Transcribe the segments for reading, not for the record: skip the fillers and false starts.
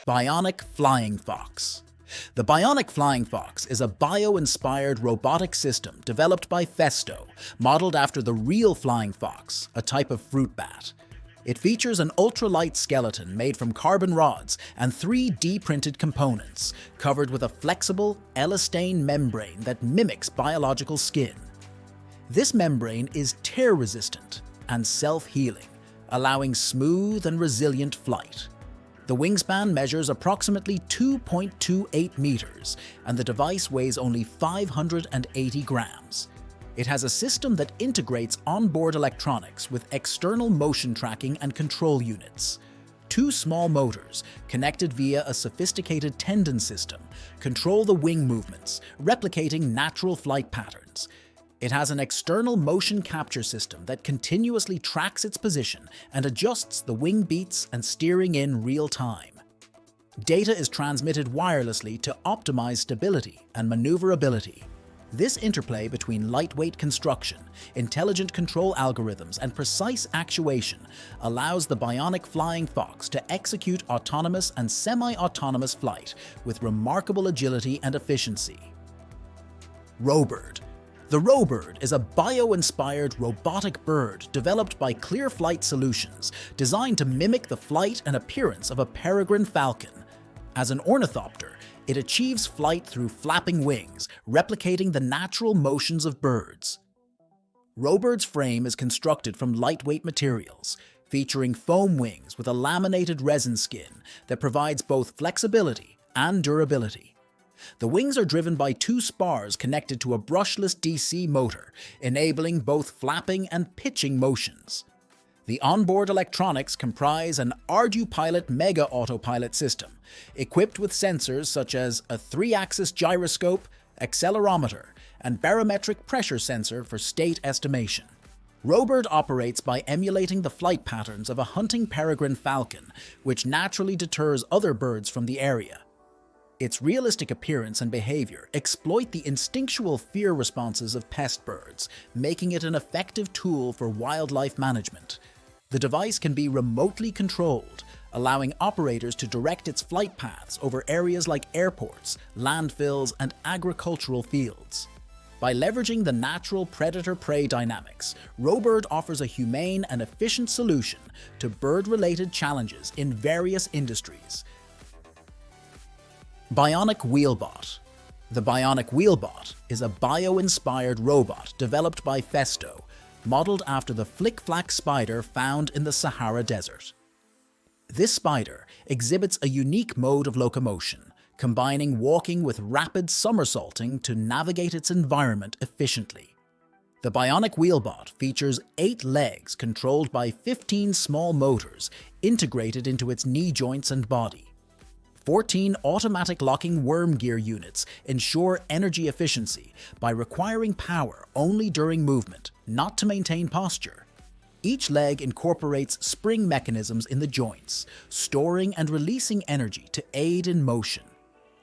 Bionic Flying Fox. The Bionic Flying Fox is a bio-inspired robotic system developed by Festo, modeled after the real flying fox, a type of fruit bat. It features an ultralight skeleton made from carbon rods and 3D printed components, covered with a flexible, elastane membrane that mimics biological skin. This membrane is tear-resistant and self-healing, allowing smooth and resilient flight. The wingspan measures approximately 2.28 meters, and the device weighs only 580 grams. It has a system that integrates onboard electronics with external motion tracking and control units. Two small motors, connected via a sophisticated tendon system, control the wing movements, replicating natural flight patterns. It has an external motion capture system that continuously tracks its position and adjusts the wing beats and steering in real time. Data is transmitted wirelessly to optimize stability and maneuverability. This interplay between lightweight construction, intelligent control algorithms, and precise actuation allows the Bionic Flying Fox to execute autonomous and semi-autonomous flight with remarkable agility and efficiency. Robird. The Robird is a bio-inspired robotic bird developed by Clearflight Solutions, designed to mimic the flight and appearance of a peregrine falcon. As an ornithopter, it achieves flight through flapping wings, replicating the natural motions of birds. Robird's frame is constructed from lightweight materials, featuring foam wings with a laminated resin skin that provides both flexibility and durability. The wings are driven by two spars connected to a brushless DC motor, enabling both flapping and pitching motions. The onboard electronics comprise an ArduPilot Mega Autopilot system, equipped with sensors such as a 3-axis gyroscope, accelerometer, and barometric pressure sensor for state estimation. Robird operates by emulating the flight patterns of a hunting peregrine falcon, which naturally deters other birds from the area. Its realistic appearance and behavior exploit the instinctual fear responses of pest birds, making it an effective tool for wildlife management. The device can be remotely controlled, allowing operators to direct its flight paths over areas like airports, landfills, and agricultural fields. By leveraging the natural predator-prey dynamics, Robird offers a humane and efficient solution to bird-related challenges in various industries. Bionic Wheelbot. The Bionic Wheelbot is a bio-inspired robot developed by Festo, modeled after the Flic-Flac spider found in the Sahara Desert. This spider exhibits a unique mode of locomotion, combining walking with rapid somersaulting to navigate its environment efficiently. The Bionic Wheelbot features 8 legs controlled by 15 small motors integrated into its knee joints and body. 14 automatic locking worm gear units ensure energy efficiency by requiring power only during movement, not to maintain posture. Each leg incorporates spring mechanisms in the joints, storing and releasing energy to aid in motion.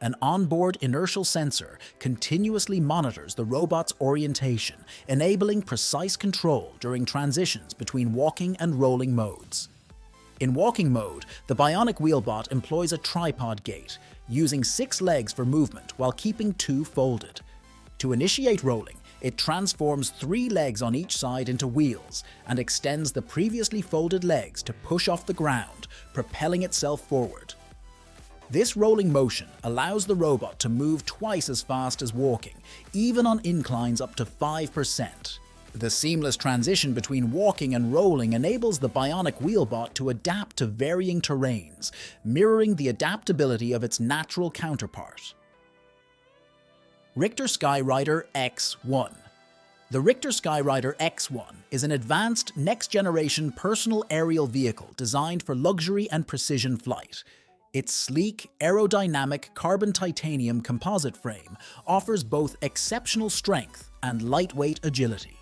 An onboard inertial sensor continuously monitors the robot's orientation, enabling precise control during transitions between walking and rolling modes. In walking mode, the Bionic Wheelbot employs a tripod gait, using 6 legs for movement while keeping 2 folded. To initiate rolling, it transforms 3 legs on each side into wheels and extends the previously folded legs to push off the ground, propelling itself forward. This rolling motion allows the robot to move twice as fast as walking, even on inclines up to 5%. The seamless transition between walking and rolling enables the Bionic Wheelbot to adapt to varying terrains, mirroring the adaptability of its natural counterpart. Richter Skyrider X1. The Richter Skyrider X1 is an advanced next-generation personal aerial vehicle designed for luxury and precision flight. Its sleek, aerodynamic carbon titanium composite frame offers both exceptional strength and lightweight agility.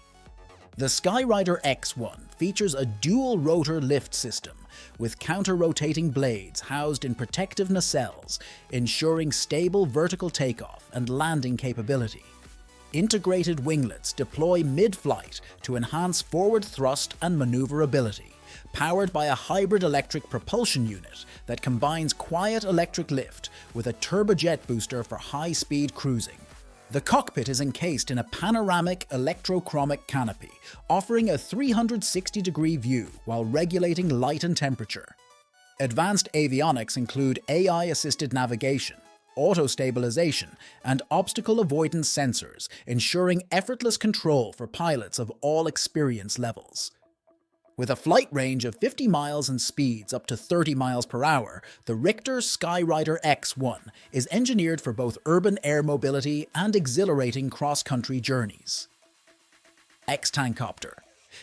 The Skyrider X1 features a dual-rotor lift system with counter-rotating blades housed in protective nacelles, ensuring stable vertical takeoff and landing capability. Integrated winglets deploy mid-flight to enhance forward thrust and maneuverability, powered by a hybrid electric propulsion unit that combines quiet electric lift with a turbojet booster for high-speed cruising. The cockpit is encased in a panoramic electrochromic canopy, offering a 360-degree view while regulating light and temperature. Advanced avionics include AI-assisted navigation, auto-stabilization, and obstacle avoidance sensors, ensuring effortless control for pilots of all experience levels. With a flight range of 50 miles and speeds up to 30 miles per hour, the Richter Skyrider X1 is engineered for both urban air mobility and exhilarating cross-country journeys. X-Tankopter.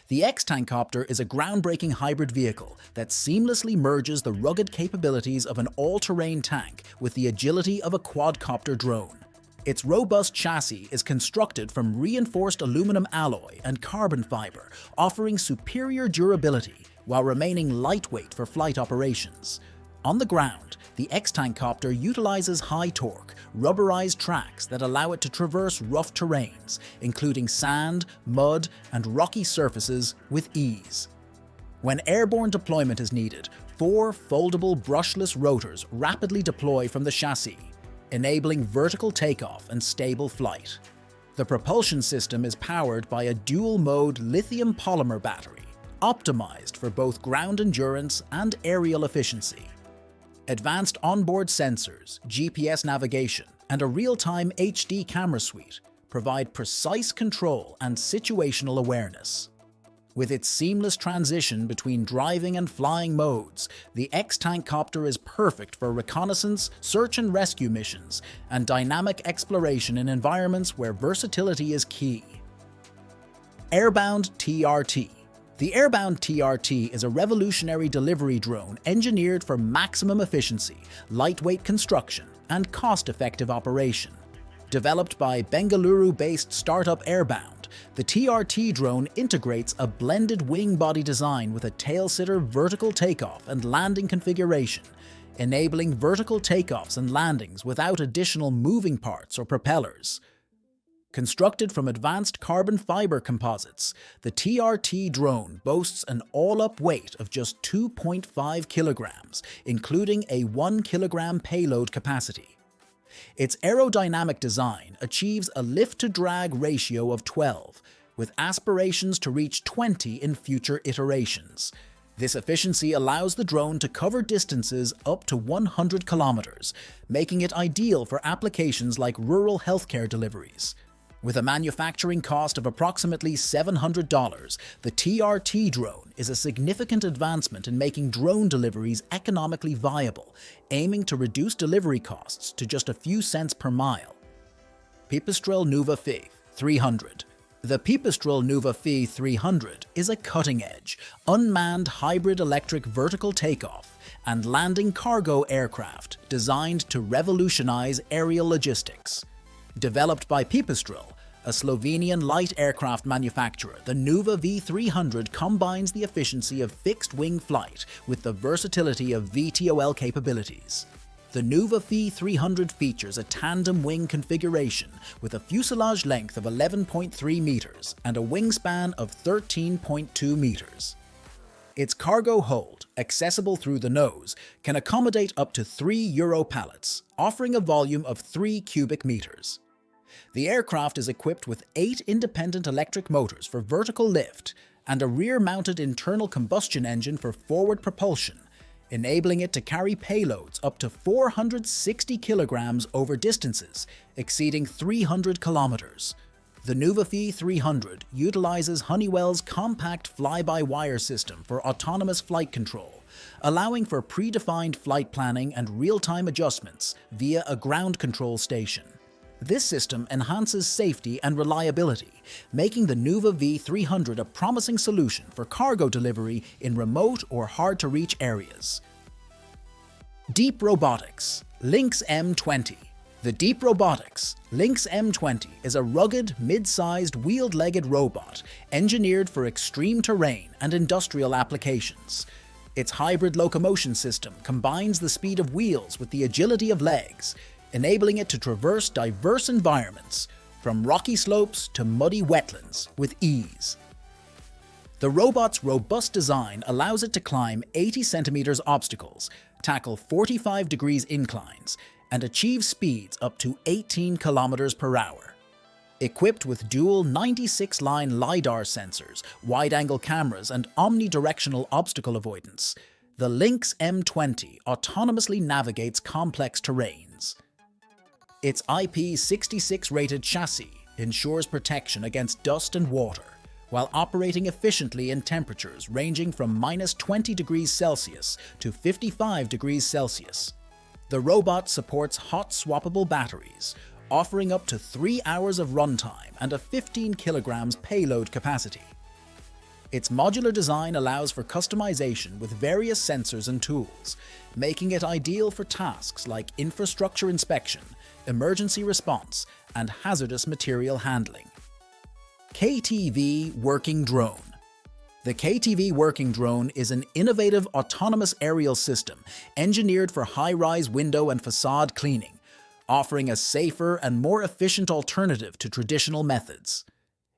The X-Tankopter is a groundbreaking hybrid vehicle that seamlessly merges the rugged capabilities of an all-terrain tank with the agility of a quadcopter drone. Its robust chassis is constructed from reinforced aluminum alloy and carbon fiber, offering superior durability while remaining lightweight for flight operations. On the ground, the X-Tankopter utilizes high-torque, rubberized tracks that allow it to traverse rough terrains, including sand, mud, and rocky surfaces, with ease. When airborne deployment is needed, 4 foldable brushless rotors rapidly deploy from the chassis, enabling vertical takeoff and stable flight. The propulsion system is powered by a dual-mode lithium polymer battery, optimized for both ground endurance and aerial efficiency. Advanced onboard sensors, GPS navigation, and a real-time HD camera suite provide precise control and situational awareness. With its seamless transition between driving and flying modes, the X-Tankopter is perfect for reconnaissance, search and rescue missions, and dynamic exploration in environments where versatility is key. Airbound TRT. The Airbound TRT is a revolutionary delivery drone engineered for maximum efficiency, lightweight construction, and cost-effective operation. Developed by Bengaluru-based startup Airbound, the TRT drone integrates a blended wing body design with a tailsitter vertical takeoff and landing configuration, enabling vertical takeoffs and landings without additional moving parts or propellers. Constructed from advanced carbon fiber composites, the TRT drone boasts an all-up weight of just 2.5 kilograms, including a 1 kilogram payload capacity. Its aerodynamic design achieves a lift-to-drag ratio of 12, with aspirations to reach 20 in future iterations. This efficiency allows the drone to cover distances up to 100 kilometers, making it ideal for applications like rural healthcare deliveries. With a manufacturing cost of approximately $700, the TRT drone is a significant advancement in making drone deliveries economically viable, aiming to reduce delivery costs to just a few cents per mile. Pipistrel Nuva Phi 300. The Pipistrel Nuva Phi 300 is a cutting-edge, unmanned hybrid electric vertical takeoff and landing cargo aircraft designed to revolutionize aerial logistics. Developed by Pipistrel, a Slovenian light aircraft manufacturer, the Nuva V300 combines the efficiency of fixed-wing flight with the versatility of VTOL capabilities. The Nuva Phi 300 features a tandem wing configuration with a fuselage length of 11.3 meters and a wingspan of 13.2 meters. Its cargo hold, accessible through the nose, can accommodate up to 3 Euro pallets, offering a volume of 3 cubic meters. The aircraft is equipped with 8 independent electric motors for vertical lift and a rear-mounted internal combustion engine for forward propulsion, enabling it to carry payloads up to 460 kilograms over distances exceeding 300 kilometers. The Nuva Phi 300 utilizes Honeywell's compact fly-by-wire system for autonomous flight control, allowing for predefined flight planning and real-time adjustments via a ground control station. This system enhances safety and reliability, making the Nuva V300 a promising solution for cargo delivery in remote or hard-to-reach areas. Deep Robotics Lynx M20. The Deep Robotics Lynx M20 is a rugged, mid-sized, wheeled-legged robot engineered for extreme terrain and industrial applications. Its hybrid locomotion system combines the speed of wheels with the agility of legs, enabling it to traverse diverse environments, from rocky slopes to muddy wetlands, with ease. The robot's robust design allows it to climb 80 centimeters obstacles, tackle 45 degrees inclines, and achieve speeds up to 18 kilometers per hour. Equipped with dual 96-line LiDAR sensors, wide-angle cameras, and omnidirectional obstacle avoidance, the Lynx M20 autonomously navigates complex terrains. Its IP66-rated chassis ensures protection against dust and water, while operating efficiently in temperatures ranging from -20 degrees Celsius to 55 degrees Celsius. The robot supports hot swappable batteries, offering up to 3 hours of runtime and a 15 kilograms payload capacity. Its modular design allows for customization with various sensors and tools, making it ideal for tasks like infrastructure inspection, emergency response, and hazardous material handling. KTV Working Drone. The KTV Working Drone is an innovative autonomous aerial system engineered for high-rise window and facade cleaning, offering a safer and more efficient alternative to traditional methods.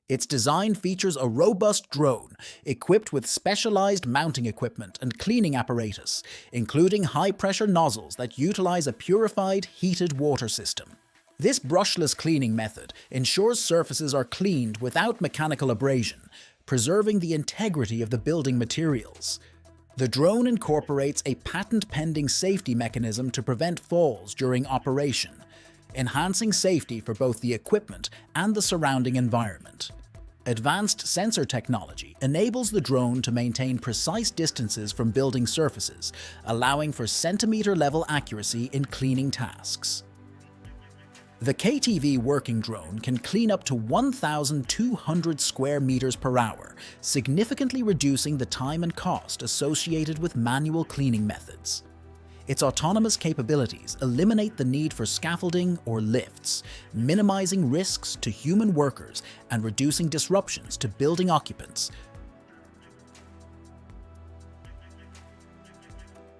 Its design features a robust drone equipped with specialized mounting equipment and cleaning apparatus, including high-pressure nozzles that utilize a purified, heated water system. This brushless cleaning method ensures surfaces are cleaned without mechanical abrasion, preserving the integrity of the building materials. The drone incorporates a patent-pending safety mechanism to prevent falls during operation, enhancing safety for both the equipment and the surrounding environment. Advanced sensor technology enables the drone to maintain precise distances from building surfaces, allowing for centimeter-level accuracy in cleaning tasks. The KTV Working Drone can clean up to 1,200 square meters per hour, significantly reducing the time and cost associated with manual cleaning methods. Its autonomous capabilities eliminate the need for scaffolding or lifts, minimizing risks to human workers and reducing disruptions to building occupants,